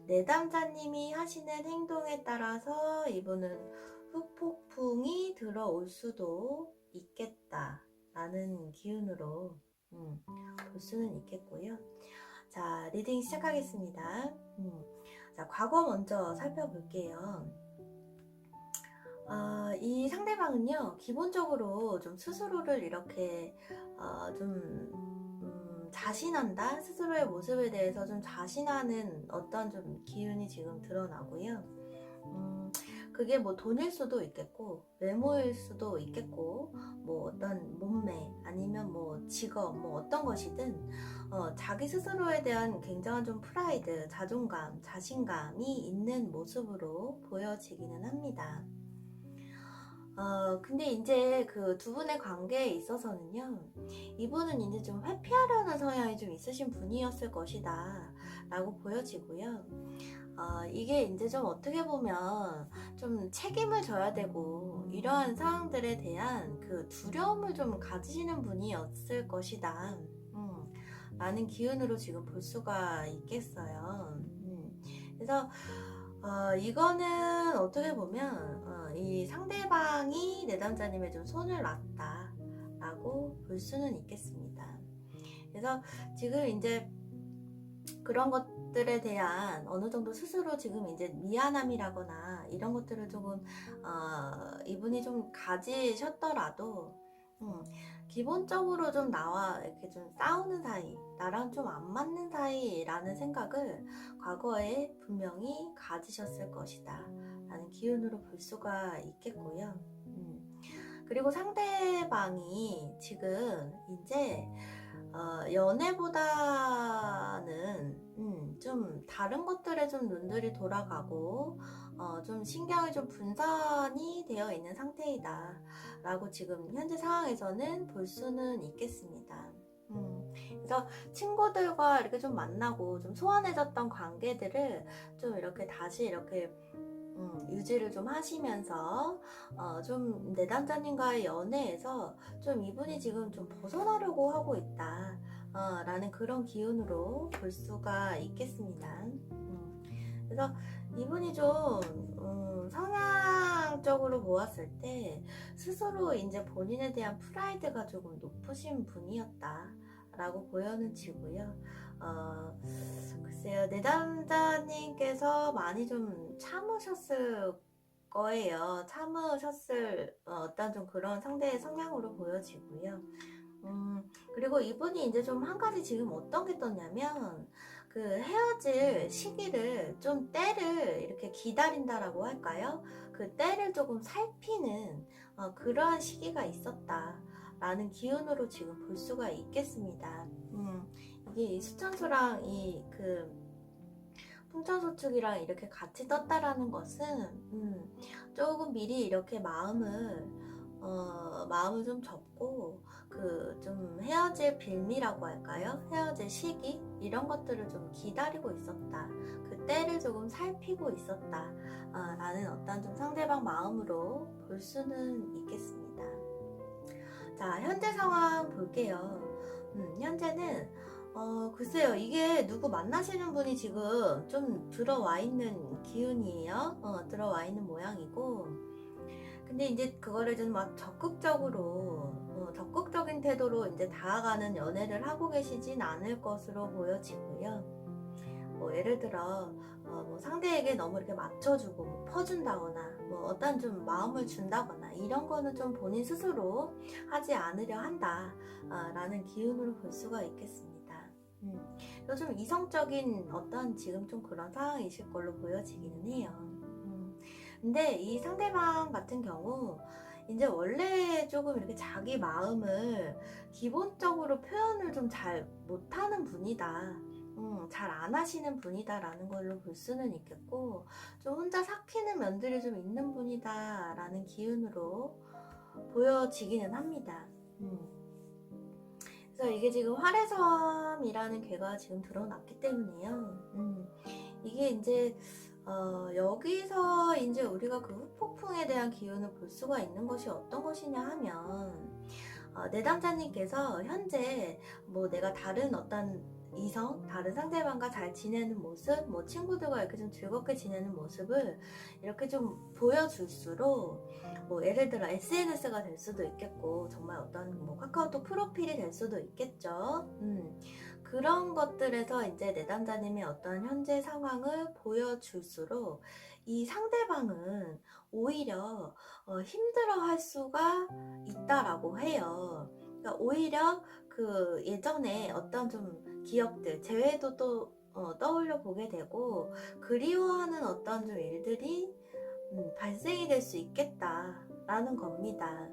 내담자님이 하시는 행동에 따라서 이분은 후폭풍이 들어올 수도 있겠다라는 기운으로 볼 수는 있겠고요. 자, 리딩 시작하겠습니다. 자, 과거 먼저 살펴볼게요. 이 상대방은요, 기본적으로 좀 스스로를 이렇게 좀 자신한다, 스스로의 모습에 대해서 좀 자신하는 어떤 좀 기운이 지금 드러나고요. 그게 뭐 돈일 수도 있겠고, 외모일 수도 있겠고, 뭐 어떤 몸매 아니면 뭐 직업 뭐 어떤 것이든 자기 스스로에 대한 굉장한 좀 프라이드, 자존감, 자신감이 있는 모습으로 보여지기는 합니다. 근데 이제 그 두 분의 관계에 있어서는요, 이분은 이제 좀 회피하려는 성향이 좀 있으신 분이었을 것이다 라고 보여지고요. 이게 이제 좀 어떻게 보면 좀 책임을 져야 되고 이러한 상황들에 대한 그 두려움을 좀 가지시는 분이었을 것이다. 라는 기운으로 지금 볼 수가 있겠어요. 그래서 이거는 어떻게 보면 이 상대방이 내담자님의 좀 손을 놨다라고 볼 수는 있겠습니다. 그래서 지금 이제 그런 것들에 대한 어느 정도 스스로 지금 이제 미안함이라거나 이런 것들을 조금 이분이 좀 가지셨더라도 기본적으로 좀 나와 이렇게 좀 싸우는 사이, 나랑 좀 안 맞는 사이라는 생각을 과거에 분명히 가지셨을 것이다 라는 기운으로 볼 수가 있겠고요. 그리고 상대방이 지금 이제 연애보다는 좀 다른 것들에 좀 눈들이 돌아가고 좀 신경이 좀 분산이 되어 있는 상태이다 라고 지금 현재 상황에서는 볼 수는 있겠습니다. 그래서 친구들과 이렇게 좀 만나고 좀 소원해졌던 관계들을 좀 이렇게 다시 이렇게 유지를 좀 하시면서 좀 내담자님과의 연애에서 좀 이분이 지금 좀 벗어나려고 하고 있다 라는 그런 기운으로 볼 수가 있겠습니다. 그래서 이분이 좀 성향적으로 보았을 때 스스로 이제 본인에 대한 프라이드가 조금 높으신 분이었다 라고 보여지고요. 글쎄요, 내담자님께서 많이 좀 참으셨을 거예요. 참으셨을 어떤 좀 그런 상대의 성향으로 보여지고요. 그리고 이분이 이제 좀 한 가지 지금 어떤 게 떴냐면 그 헤어질 시기를 좀 때를 이렇게 기다린다라고 할까요? 그 때를 조금 살피는 그러한 시기가 있었다 라는 기운으로 지금 볼 수가 있겠습니다. 이게 수천수랑 이 그 풍천소축이랑 이렇게 같이 떴다라는 것은 조금 미리 이렇게 마음을 좀 접고 그 좀 헤어질 빌미라고 할까요? 헤어질 시기 이런 것들을 좀 기다리고 있었다. 그 때를 조금 살피고 있었다. 라는 어떤 좀 상대방 마음으로 볼 수는 있겠습니다. 자, 현재 상황 볼게요. 현재는 글쎄요, 이게 누구 만나시는 분이 지금 좀 들어와 있는 기운이에요. 들어와 있는 모양이고, 근데 이제 그거를 좀 막 적극적인 태도로 이제 다가가는 연애를 하고 계시진 않을 것으로 보여지고요. 뭐 예를 들어 뭐 상대에게 너무 이렇게 맞춰주고 뭐 퍼준다거나 뭐 어떤 좀 마음을 준다거나 이런 거는 좀 본인 스스로 하지 않으려 한다 라는 기운으로 볼 수가 있겠습니다. 좀 이성적인 어떤 지금 좀 그런 상황이실 걸로 보여지기는 해요. 근데 이 상대방 같은 경우 이제 원래 조금 이렇게 자기 마음을 기본적으로 표현을 좀 잘 못하는 분이다. 잘 안 하시는 분이다라는 걸로 볼 수는 있겠고, 좀 혼자 삭히는 면들이 좀 있는 분이다라는 기운으로 보여지기는 합니다. 그래서 이게 지금 활해섬이라는 괴가 지금 드러났기 때문에요. 이게 이제 여기서 이제 우리가 그 후폭풍에 대한 기운을 볼 수가 있는 것이 어떤 것이냐 하면 내담자님께서 현재 뭐 내가 다른 어떤 이성, 다른 상대방과 잘 지내는 모습, 뭐 친구들과 이렇게 좀 즐겁게 지내는 모습을 이렇게 좀 보여줄수록 뭐 예를 들어 SNS가 될 수도 있겠고 정말 어떤 뭐 카카오톡 프로필이 될 수도 있겠죠. 그런 것들에서 이제 내담자님의 어떤 현재 상황을 보여줄수록 이 상대방은 오히려 힘들어할 수가 있다라고 해요. 그러니까 오히려 그 예전에 어떤 좀 기억들, 재회도 또 떠올려 보게 되고 그리워하는 어떤 좀 일들이 발생이 될 수 있겠다라는 겁니다.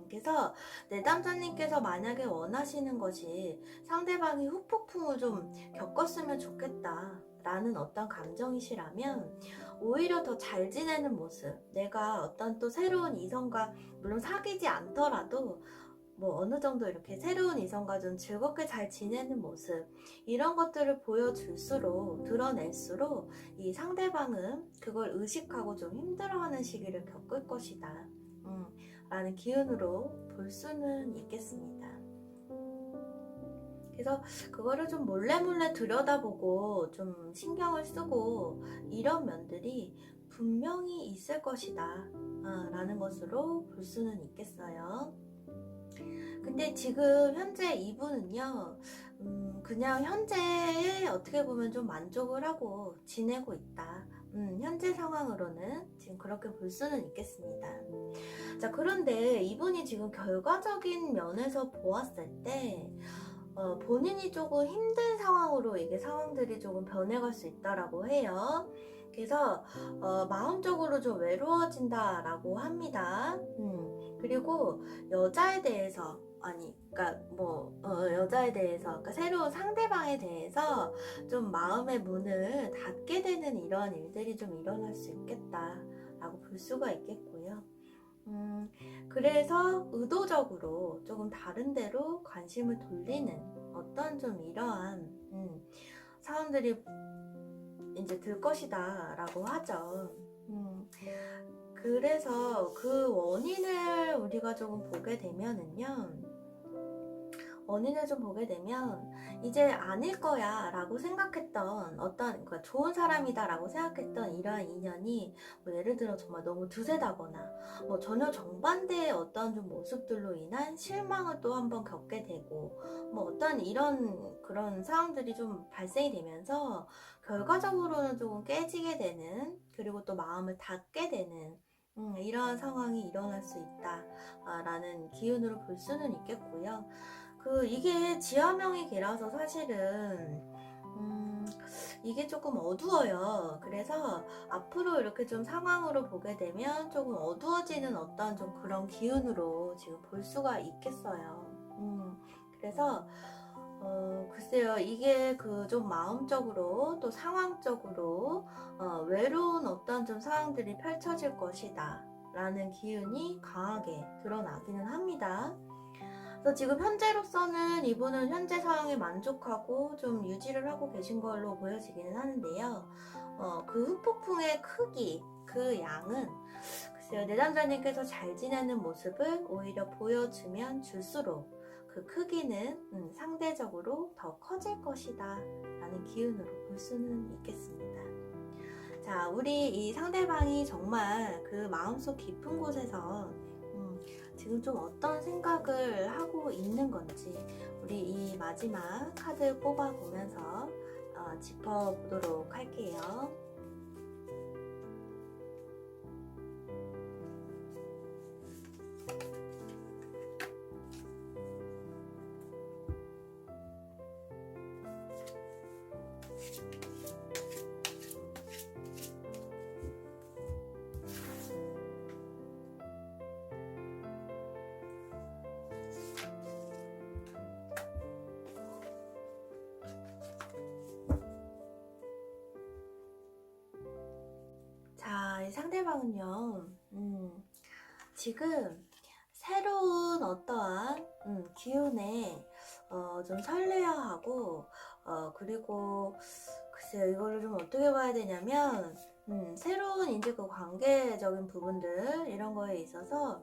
그래서 내담자님께서 만약에 원하시는 것이 상대방이 후폭풍을 좀 겪었으면 좋겠다라는 어떤 감정이시라면 오히려 더 잘 지내는 모습, 내가 어떤 또 새로운 이성과 물론 사귀지 않더라도 뭐 어느 정도 이렇게 새로운 이성과 좀 즐겁게 잘 지내는 모습, 이런 것들을 보여줄수록, 드러낼수록 이 상대방은 그걸 의식하고 좀 힘들어하는 시기를 겪을 것이다, 라는 기운으로 볼 수는 있겠습니다. 그래서 그거를 좀 몰래 들여다보고 좀 신경을 쓰고 이런 면들이 분명히 있을 것이다, 라는 것으로 볼 수는 있겠어요. 근데 지금 현재 이분은요, 그냥 현재에 어떻게 보면 좀 만족을 하고 지내고 있다. 현재 상황으로는 지금 그렇게 볼 수는 있겠습니다. 자, 그런데 이분이 지금 결과적인 면에서 보았을 때, 본인이 조금 힘든 상황으로 이게 상황들이 조금 변해갈 수 있다라고 해요. 그래서 마음적으로 좀 외로워진다라고 합니다. 그리고 여자에 대해서, 그러니까 여자에 대해서, 그러니까 새로운 상대방에 대해서 좀 마음의 문을 닫게 되는 이런 일들이 좀 일어날 수 있겠다라고 볼 수가 있겠고요. 그래서 의도적으로 조금 다른 데로 관심을 돌리는 어떤 좀 이러한 사람들이 이제 들 것이다 라고 하죠. 그래서 그 원인을 우리가 조금 보게 되면은요, 원인을 좀 보게 되면 이제 아닐 거야 라고 생각했던 어떤, 그러니까 좋은 사람이다 라고 생각했던 이러한 인연이 뭐 예를 들어 정말 너무 드세다거나 뭐 전혀 정반대의 어떤 좀 모습들로 인한 실망을 또 한번 겪게 되고 뭐 어떤 이런 그런 상황들이 좀 발생이 되면서 결과적으로는 조금 깨지게 되는, 그리고 또 마음을 닫게 되는 이러한 상황이 일어날 수 있다라는 기운으로 볼 수는 있겠고요. 이게 지하명의 개라서 사실은 이게 조금 어두워요. 그래서 앞으로 이렇게 좀 상황으로 보게 되면 조금 어두워지는 어떤 좀 그런 기운으로 지금 볼 수가 있겠어요. 그래서 글쎄요, 이게 그 좀 마음적으로 또 상황적으로 외로운 어떤 좀 상황들이 펼쳐질 것이다 라는 기운이 강하게 드러나기는 합니다. 그래서 지금 현재로서는 이분은 현재 상황에 만족하고 좀 유지를 하고 계신 걸로 보여지기는 하는데요. 그 후폭풍의 크기, 그 양은 글쎄요, 내담자님께서 잘 지내는 모습을 오히려 보여주면 줄수록 그 크기는 상대적으로 더 커질 것이다 라는 기운으로 볼 수는 있겠습니다. 자, 우리 이 상대방이 정말 그 마음속 깊은 곳에서 지금 좀 어떤 생각을 하고 있는 건지 우리 이 마지막 카드 뽑아보면서 짚어보도록 할게요. 자, 이 상대방은요, 지금 새로운 어떠한 기운에 좀 설레어하고, 그리고 글쎄요, 이거를 좀 어떻게 봐야 되냐면, 새로운 이제 그 관계적인 부분들 이런 거에 있어서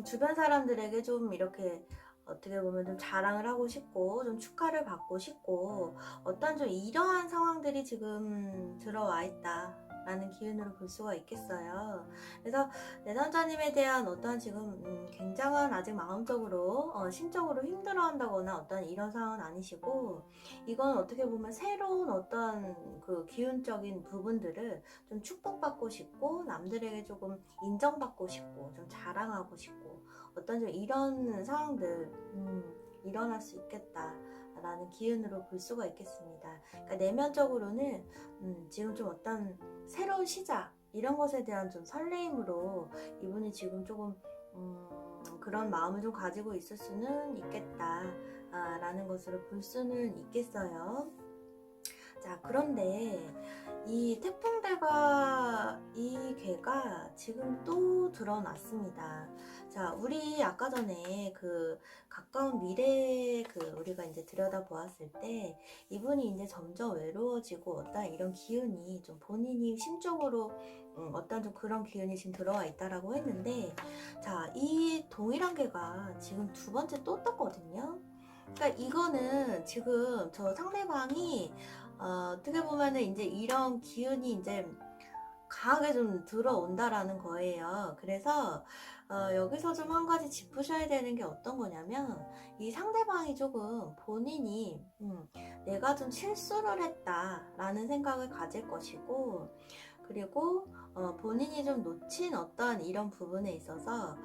주변 사람들에게 좀 이렇게 어떻게 보면 좀 자랑을 하고 싶고 좀 축하를 받고 싶고 어떤 좀 이러한 상황들이 지금 들어와 있다 라는 기운으로 볼 수가 있겠어요. 그래서 내담자님에 대한 어떤 지금 굉장한 아직 마음적으로 심적으로 힘들어한다거나 어떤 이런 상황은 아니시고, 이건 어떻게 보면 새로운 어떤 그 기운적인 부분들을 좀 축복받고 싶고 남들에게 조금 인정받고 싶고 좀 자랑하고 싶고 어떤 좀 이런 상황들 일어날 수 있겠다 라는 기운으로 볼 수가 있겠습니다. 그러니까 내면적으로는 지금 좀 어떤 새로운 시작 이런 것에 대한 좀 설레임으로 이분이 지금 조금 그런 마음을 좀 가지고 있을 수는 있겠다 라는 것으로 볼 수는 있겠어요. 자, 그런데 이 태풍대가 이 개가 기회가 지금 또 드러났습니다. 자, 우리 아까 전에 그 가까운 미래 우리가 이제 들여다보았을 때 이분이 이제 점점 외로워지고 어떤 이런 기운이 좀 본인이 심적으로 어떤 좀 그런 기운이 지금 들어와 있다라고 했는데, 자, 이 동일한 개가 지금 두 번째 또 떴거든요. 그러니까 이거는 지금 저 상대방이 어떻게 보면은 이제 이런 기운이 이제 강하게 좀 들어온다라는 거예요. 그래서 여기서 좀 한 가지 짚으셔야 되는 게 어떤 거냐면, 이 상대방이 조금 본인이 내가 좀 실수를 했다라는 생각을 가질 것이고, 그리고 본인이 좀 놓친 어떤 이런 부분에 있어서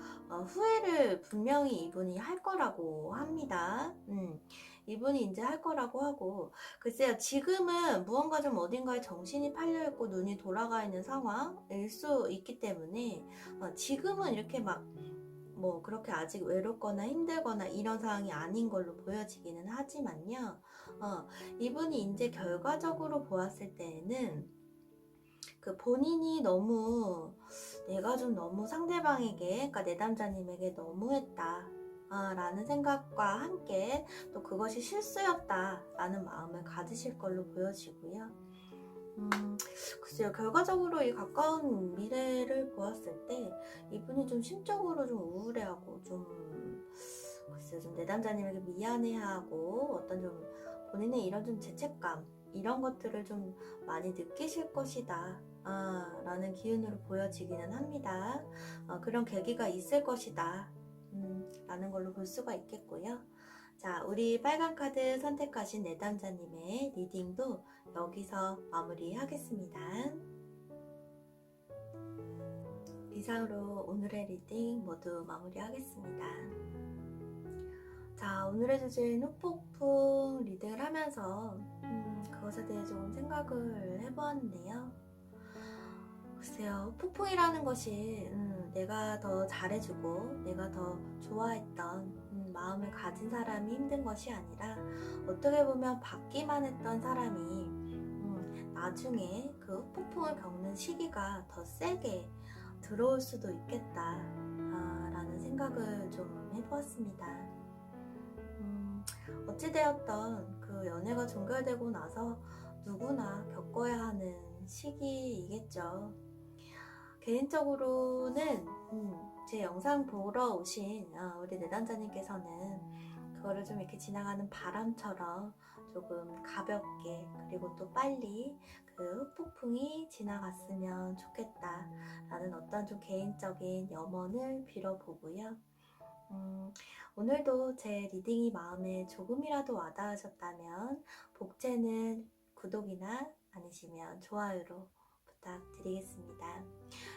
후회를 분명히 이분이 할 거라고 합니다. 이분이 이제 할 거라고 하고, 글쎄요, 지금은 무언가 좀 어딘가에 정신이 팔려있고 눈이 돌아가 있는 상황일 수 있기 때문에 지금은 이렇게 막 뭐 그렇게 아직 외롭거나 힘들거나 이런 상황이 아닌 걸로 보여지기는 하지만요, 이분이 이제 결과적으로 보았을 때에는 그 본인이 너무 내가 좀 너무 상대방에게, 그러니까 내담자님에게 너무했다 라는 생각과 함께 또 그것이 실수였다 라는 마음을 가지실 걸로 보여지고요. 글쎄요, 결과적으로 이 가까운 미래를 보았을 때 이분이 좀 심적으로 좀 우울해하고 좀, 글쎄요, 좀 내담자님에게 미안해하고 어떤 좀 본인의 이런 좀 죄책감 이런 것들을 좀 많이 느끼실 것이다 라는 기운으로 보여지기는 합니다. 그런 계기가 있을 것이다 라는 걸로 볼 수가 있겠고요. 자, 우리 빨간 카드 선택하신 내담자님의 리딩도 여기서 마무리하겠습니다. 이상으로 오늘의 리딩 모두 마무리하겠습니다. 자, 오늘의 주제인 후폭풍 리딩을 하면서 그것에 대해 좀 생각을 해보았는데요. 글쎄요, 폭풍이라는 것이 내가 더 잘해주고 내가 더 좋아했던 마음을 가진 사람이 힘든 것이 아니라, 어떻게 보면 받기만 했던 사람이 나중에 그 폭풍을 겪는 시기가 더 세게 들어올 수도 있겠다 라는 생각을 좀 해보았습니다. 어찌되었던 그 연애가 종결되고 나서 누구나 겪어야 하는 시기이겠죠. 개인적으로는 제 영상 보러 오신 우리 내담자님께서는 그거를 좀 이렇게 지나가는 바람처럼 조금 가볍게, 그리고 또 빨리 그 흑폭풍이 지나갔으면 좋겠다 라는 어떤 좀 개인적인 염원을 빌어보고요. 오늘도 제 리딩이 마음에 조금이라도 와닿으셨다면 복제는 구독이나 아니시면 좋아요로 부탁드리겠습니다.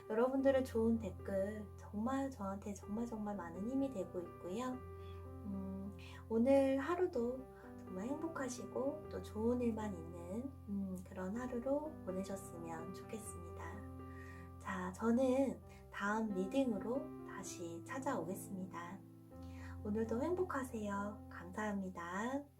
여러분들의 좋은 댓글 정말 저한테 정말 많은 힘이 되고 있고요. 오늘 하루도 정말 행복하시고 또 좋은 일만 있는 그런 하루로 보내셨으면 좋겠습니다. 자, 저는 다음 리딩으로 다시 찾아오겠습니다. 오늘도 행복하세요. 감사합니다.